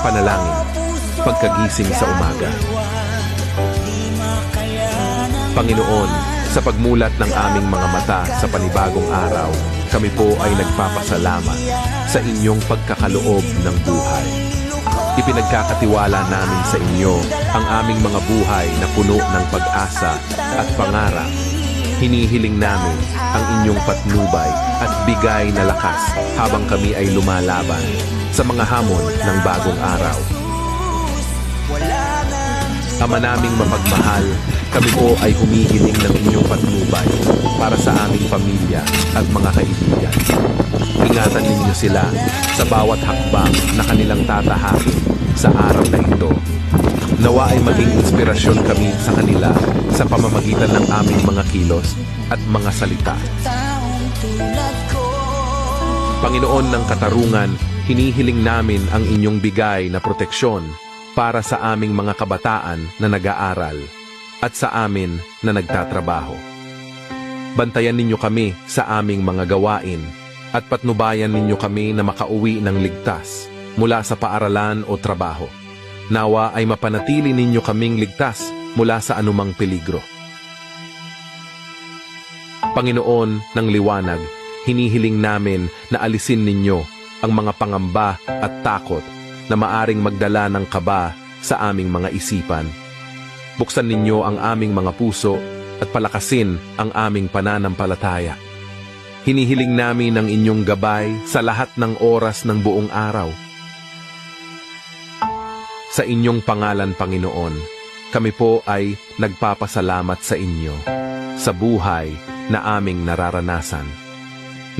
Panalangin, pagkagising sa umaga. Panginoon, sa pagmulat ng aming mga mata sa panibagong araw, kami po ay nagpapasalamat sa inyong pagkakaloob ng buhay. Ipinagkakatiwala namin sa inyo ang aming mga buhay na puno ng pag-asa at pangarap. Hinihiling namin ang inyong patnubay at bigay na lakas habang kami ay lumalaban sa mga hamon ng bagong araw. Ama naming mapagmahal, kami po ay humihiling ng inyong patnubay para sa aming pamilya at mga kaibigan. Ingatan ninyo sila sa bawat hakbang na kanilang tatahakin sa araw na ito. Nawa ay maging inspirasyon kami sa kanila sa pamamagitan ng aming mga kilos at mga salita. Panginoon ng katarungan, hinihiling namin ang inyong bigay na proteksyon para sa aming mga kabataan na nag-aaral at sa amin na nagtatrabaho. Bantayan ninyo kami sa aming mga gawain at patnubayan ninyo kami na makauwi ng ligtas mula sa paaralan o trabaho. Nawa ay mapanatili ninyo kaming ligtas mula sa anumang peligro. Panginoon ng liwanag, hinihiling namin na alisin ninyo ang mga pangamba at takot na maaring magdala ng kaba sa aming mga isipan. Buksan ninyo ang aming mga puso at palakasin ang aming pananampalataya. Hinihiling namin ang inyong gabay sa lahat ng oras ng buong araw. Sa inyong pangalan, Panginoon, kami po ay nagpapasalamat sa inyo sa buhay na aming nararanasan.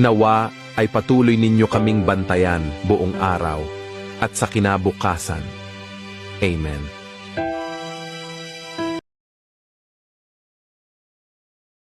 Nawa ay patuloy ninyo kaming bantayan buong araw at sa kinabukasan. Amen.